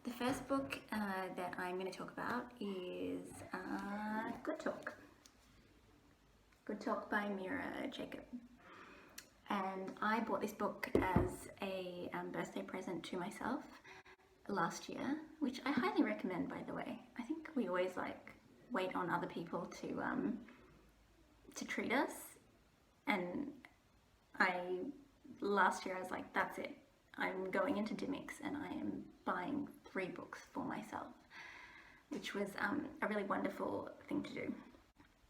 The first book that I'm going to talk about is Good Talk. Good Talk by Mira Jacob. And I bought this book as a birthday present to myself last year, which I highly recommend, by the way. I think we always wait on other people to treat us, and last year I was like, that's it. I'm going into Dimmicks and I am buying 3 books for myself, which was a really wonderful thing to do.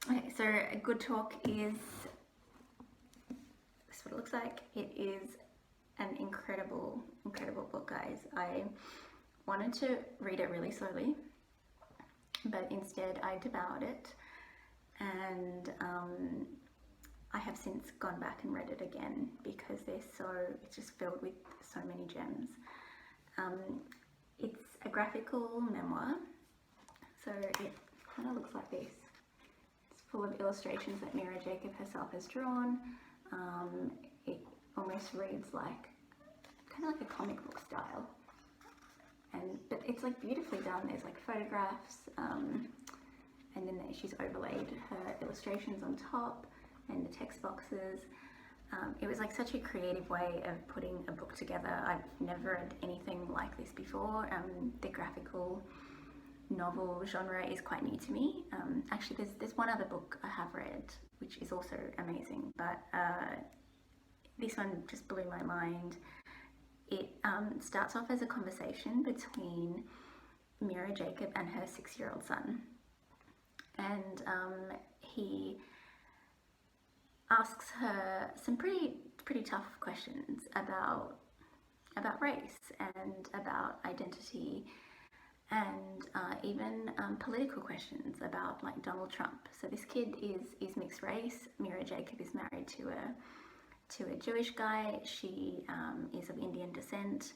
Okay, so A Good Talk is, this is what it looks like. It is an incredible book, guys. I wanted to read it really slowly, but instead I devoured it, and I have since gone back and read it again because it's just filled with so many gems. It's a graphical memoir, so it kind of looks like this. It's full of illustrations that Mira Jacob herself has drawn. It almost reads like kind of like a comic book style, but it's like beautifully done. There's like photographs, and then she's overlaid her illustrations on top and the text boxes. It was like such a creative way of putting a book together. I've never read anything like this before. The graphical novel genre is quite new to me. Actually, there's one other book I have read which is also amazing, but this one just blew my mind. It starts off as a conversation between Mira Jacob and her 6-year-old son, and he asks her some pretty tough questions about race and about identity, and even political questions about like Donald Trump. So this kid is mixed race. Mira Jacob is married to a Jewish guy. She is of Indian descent.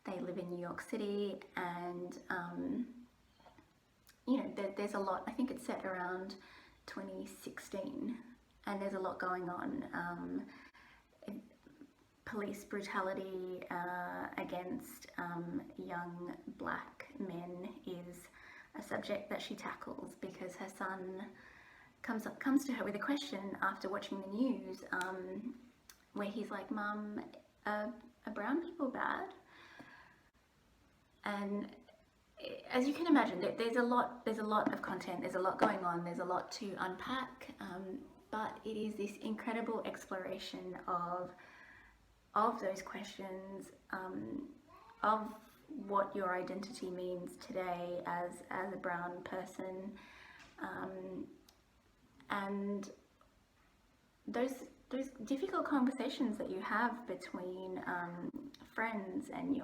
They live in New York City, and there's a lot. I think it's set around 2016. And there's a lot going on. Police brutality against young black men is a subject that she tackles because her son comes to her with a question after watching the news, where he's like, "Mum, are brown people bad?" And as you can imagine, there's a lot of content. There's a lot going on. There's a lot to unpack. But it is this incredible exploration of those questions, of what your identity means today as a brown person, and those difficult conversations that you have between friends and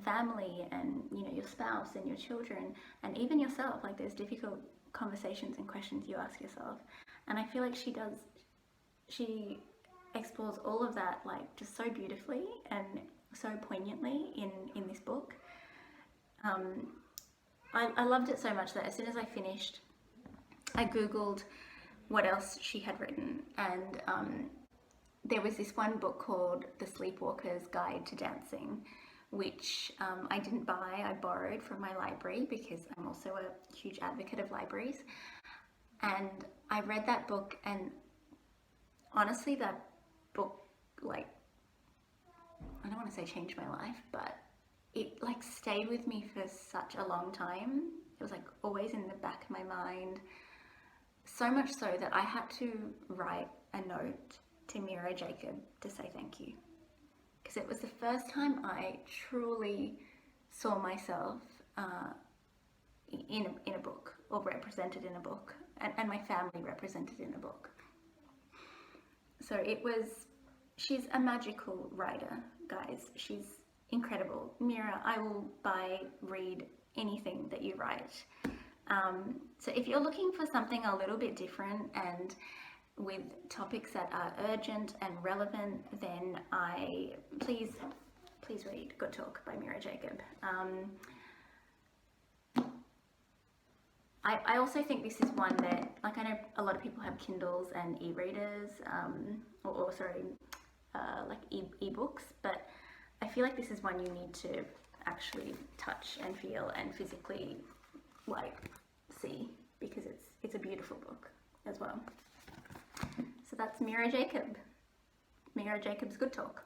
family, and your spouse and your children and even yourself. Like, there's difficult conversations and questions you ask yourself. And I feel like she explores all of that like just so beautifully and so poignantly in this book. I loved it so much that as soon as I finished, I googled what else she had written, and there was this one book called The Sleepwalker's Guide to Dancing, which I didn't buy. I borrowed from my library because I'm also a huge advocate of libraries. And I read that book, and honestly, that book, like, I don't want to say changed my life, but it like stayed with me for such a long time. It was like always in the back of my mind, so much so that I had to write a note to Mira Jacob to say thank you, because it was the first time I truly saw myself in a book, or represented in a book, and my family represented in a book. So she's a magical writer, guys. She's incredible. Mira, I will read anything that you write. So if you're looking for something a little bit different and with topics that are urgent and relevant, then please read Good Talk by Mira Jacob. I also think this is one that, like, I know a lot of people have Kindles and e-readers, like e-books, but I feel like this is one you need to actually touch and feel and physically like see, because it's a beautiful book as well. So that's Mira Jacob's Good Talk.